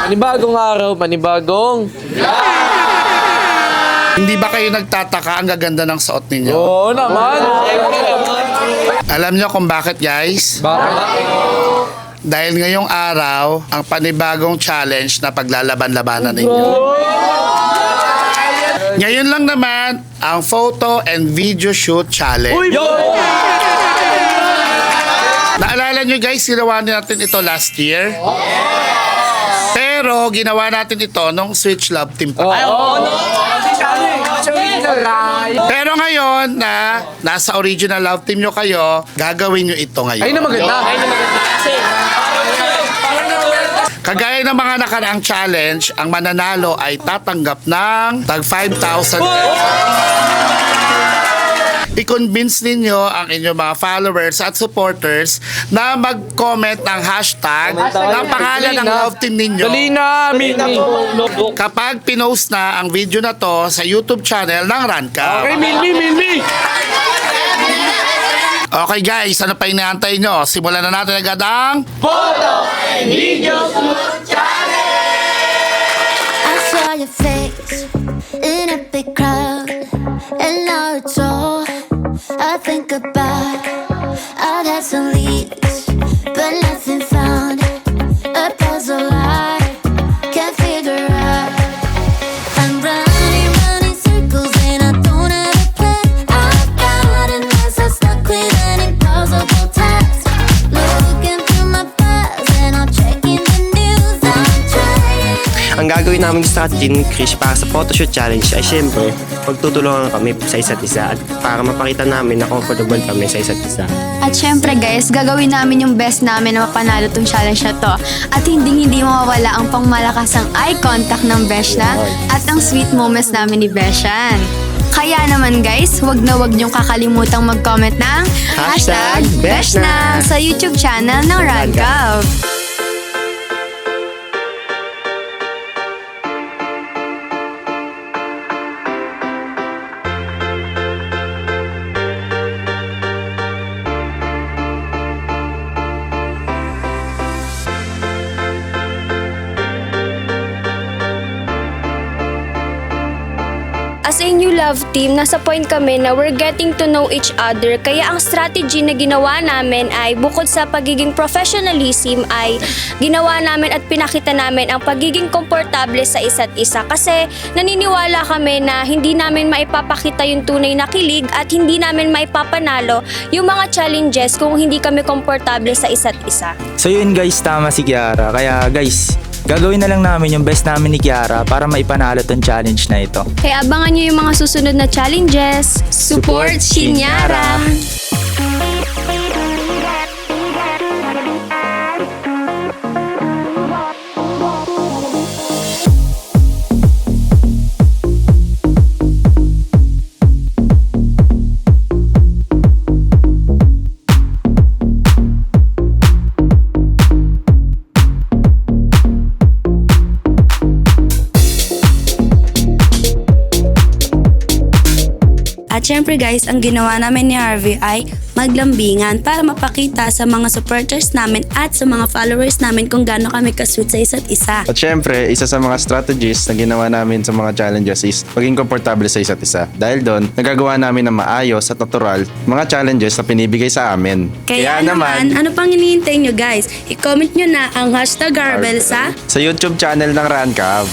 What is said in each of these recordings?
Panibagong araw, panibagong. Hindi ba kayo nagtataka ang gaganda ng suot ninyo? Oo naman. Alam nyo kung bakit, guys? Bakit? Dahil ngayong araw, ang panibagong challenge na paglalaban-labanan ninyo. Ngayon lang naman, ang photo and video shoot challenge. Naalala nyo guys, ginawa natin ito last year? Pero ginawa natin ito nung Switch Love Team pa. Pero ngayon na nasa original love team nyo kayo, gagawin nyo ito ngayon. Ay na maganda. Kagaya ng mga nakaraang challenge, ang mananalo ay tatanggap ng tag 5,000 pesos. I-convince ninyo ang inyong mga followers at supporters na mag-comment ng hashtag ng pangalan ng love team ninyo. Dali na, Mimi. Kapag pinost na ang video na to sa YouTube channel ng Ranka. Okay, Mimi. Okay guys, ano pa inaantay nyo? Simulan na natin agad ang I saw your face in a big crowd, and now it's all I think about. I've had some leads, but nothing found. A puzzle I can't figure out. I'm running circles and I don't have a plan. I've got a mess, I'm stuck with an impossible task. Looking through my files and I'm checking the news. I'm trying. Ang gagawin namin strategy ni Krish para sa photoshoot challenge ay syempre pagtutulungan kami sa isa't isa at para mapakita namin na comfortable kami sa isa't isa. At syempre guys, gagawin namin yung best namin na mapanalo tong challenge na to. At hindi mawawala ang pangmalakasang eye contact ng Beshna at ang sweet moments namin ni Beshan. Kaya naman guys, wag niyong kakalimutang mag-comment ng hashtag Beshna sa YouTube channel ng Radcov. As a new love team, nasa point kami na we're getting to know each other. Kaya ang strategy na ginawa namin ay bukod sa pagiging professionalism ay ginawa namin at pinakita namin ang pagiging komportable sa isa't isa. Kasi naniniwala kami na hindi namin maipapakita yung tunay na kilig at hindi namin maipapanalo yung mga challenges kung hindi kami komportable sa isa't isa. So yun guys, tama si Kiara. Kaya guys, gagawin na lang namin yung best namin ni Kiara para maipanalo tong challenge na ito. Kaya abangan nyo yung mga susunod na challenges. Support Shinyara! At syempre guys, ang ginawa namin ni Harvey ay maglambingan para mapakita sa mga supporters namin at sa mga followers namin kung gaano kami ka-sweet sa isa't isa. At syempre, isa sa mga strategies na ginawa namin sa mga challenges is maging komportable sa isa't isa. Dahil doon, nagagawa namin na maayos at natural mga challenges na pinibigay sa amin. Kaya naman, ano pang hinihintay nyo guys? I-comment nyo na ang hashtag Garbel sa YouTube channel ng Rancav.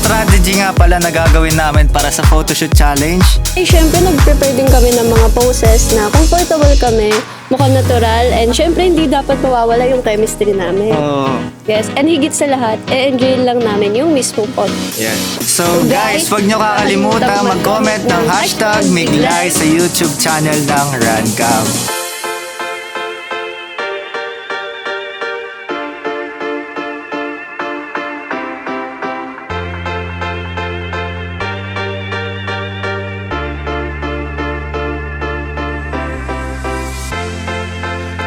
Strategy nga pala na gagawin namin para sa photoshoot challenge. Eh, syempre, nag-prepare din kami ng mga poses na comfortable kami, mukhang natural, and syempre, hindi dapat mawawala yung chemistry namin. Yes, and higit sa lahat, enjoy lang namin yung mismong pod. Yeah. So guys, wag nyo kakalimutan mag-comment ng hashtag Miglay sa YouTube channel ng Rancav.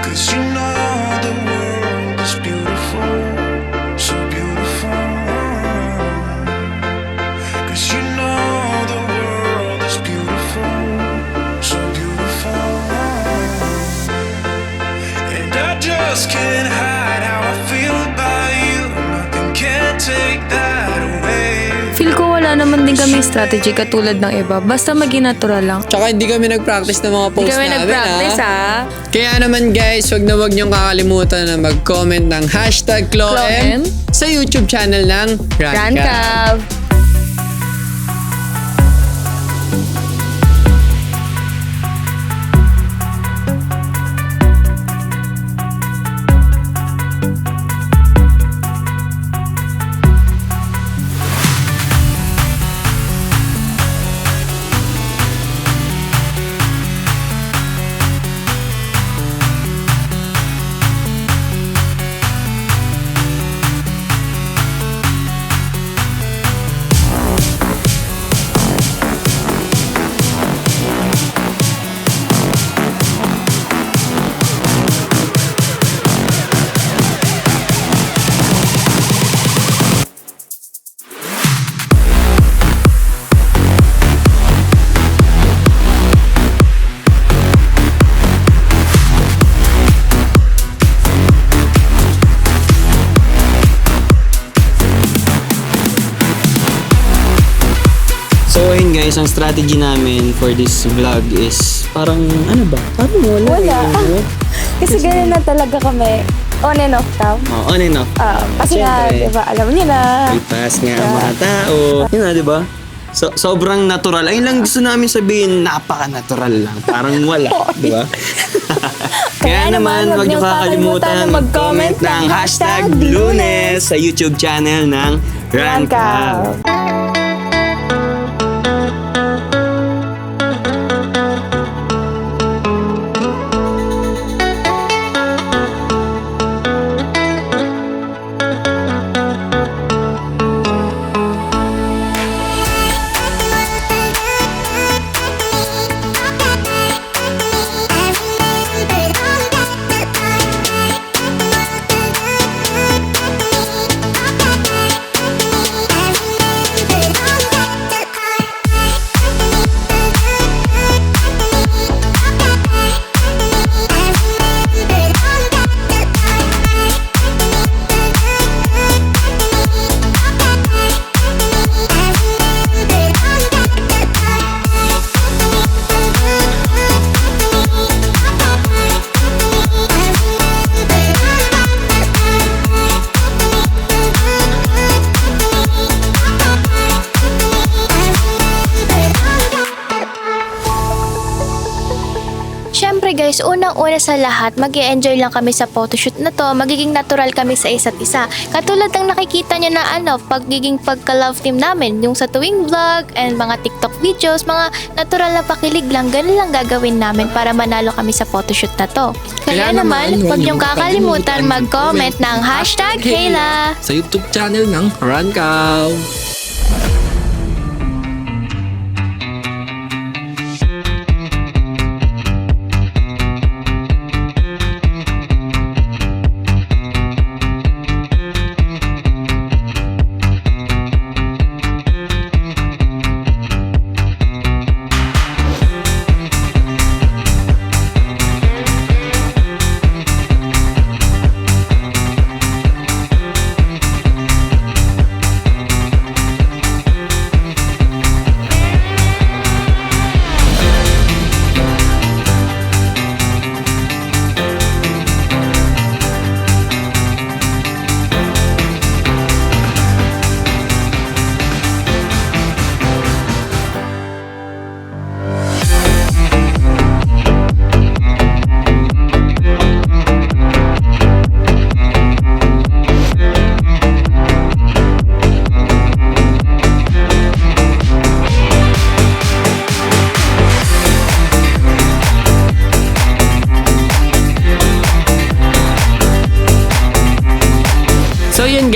'Cause you know the world is beautiful, so beautiful. 'Cause you know the world is beautiful, so beautiful. And I just can't hide how I feel about you. Nothing can take that away. Feel ko wala naman din kami strategy katulad ng iba. Basta maging natural lang. Tsaka hindi kami nag-practice ng mga Hindi posts kami namin, nag-practice ha. Kaya naman guys, wag niyong kakalimutan na mag-comment ng hashtag CloM sa YouTube channel ng Rancav. Rancav. So ayun guys, ang strategy namin for this vlog is parang ano ba? Parang wala. Kasi ganun na talaga kami. On and off daw. Oh, on and off. Kasi nga, Siyempre, diba, alam niyo na. ipas nga ang mga tao. Yun na, di ba? So, sobrang natural. Ayun lang gusto namin sabihin, napaka-natural lang. Parang wala, di ba? Kaya naman, huwag niyo kakalimutan mag-comment ng hashtag Lunes sa YouTube channel ng Rancav. Siyempre guys, unang-una sa lahat, mag-e-enjoy lang kami sa photoshoot na to. Magiging natural kami sa isa't isa. Katulad ng nakikita nyo na pagiging pagka-love team namin. Yung sa tuwing vlog and mga TikTok videos, mga natural na pakilig lang. Ganun lang gagawin namin para manalo kami sa photoshoot na to. Kaya naman, huwag niyong kakalimutan mag-comment ng hashtag Kayla sa YouTube channel ng Rancav.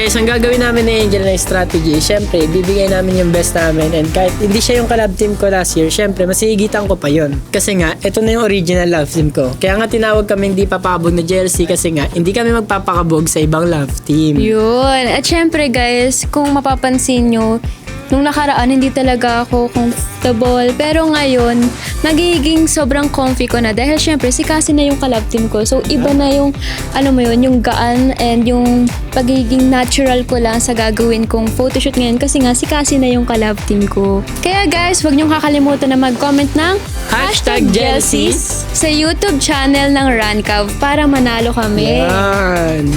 guys, ang gagawin namin ni Angel na strategy, syempre, bibigay namin yung best namin. And kahit hindi siya yung collab team ko last year, syempre, masigitan ko pa yon. Kasi nga, ito na yung original love team ko. Kaya nga tinawag kami hindi papabog na jersey kasi nga, hindi kami magpapakabog sa ibang love team. Yun. At syempre guys, kung mapapansin nyo, nung nakaraan hindi talaga ako comfortable. Pero ngayon, nagiging sobrang comfy ko na dahil syempre si Cassie na yung collab team ko. So iba na yung, alam mo yun, yung gaan and yung pagiging natural ko lang sa gagawin kong photoshoot ngayon kasi nga si Cassie na yung collab team ko. Kaya guys, huwag niyong kakalimutan na mag-comment ng #Jelsies sa YouTube channel ng Rancav para manalo kami. Yan.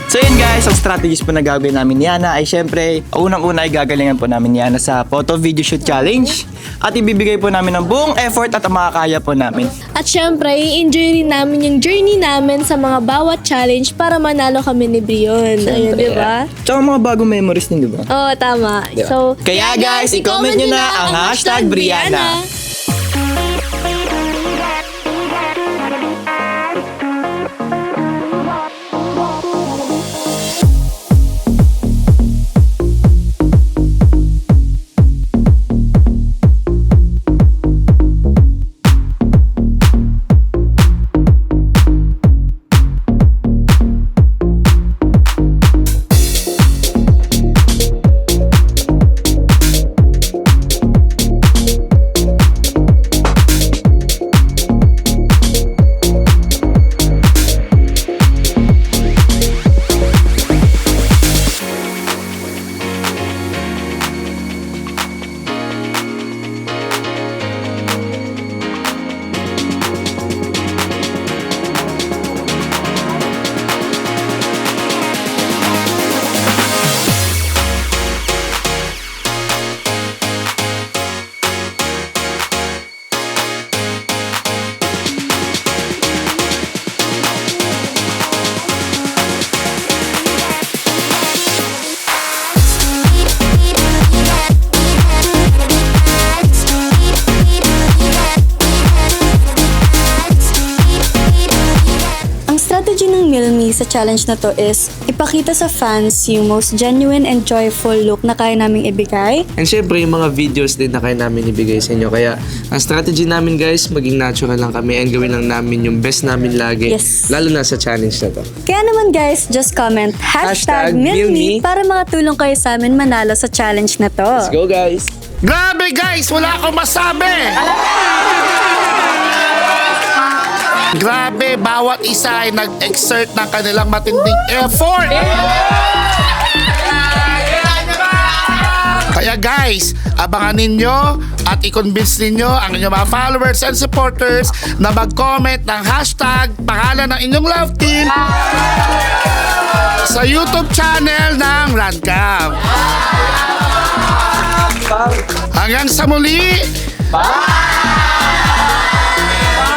So yun guys, ang strategies po na gagawin namin ni Yana ay syempre, unang-una ay gagalingan po namin ni Yana sa photo video shoot challenge at ibibigay po namin ng buong effort at ang makakaya po namin. At syempre, i-enjoy rin namin yung journey namin sa mga bawat challenge para manalo kami ni Brion. Ayun, di ba? Tsaka mga bagong memories din, di ba? Oo, tama. Diba? So, Kaya guys, i-comment nyo na ang #Brianna. Milmi sa challenge na to is ipakita sa fans yung most genuine and joyful look na kaya naming ibigay. And syempre, yung mga videos din na kaya namin ibigay sa inyo. Kaya, ang strategy namin guys, maging natural lang kami and gawin lang namin yung best namin lagi. Yes. Lalo na sa challenge na to. Kaya naman guys, just comment #Milmi para makatulong kayo sa amin manalo sa challenge na to. Let's go guys! Grabe guys, wala akong masabi! Grabe, bawat isa ay nag-exert ng kanilang matinding effort! Kaya guys, abangan ninyo at i-convince ninyo ang inyong mga followers and supporters na mag-comment ng #pangalan ng inyong love team sa YouTube channel ng Rancav. Hanggang sa muli! Bye!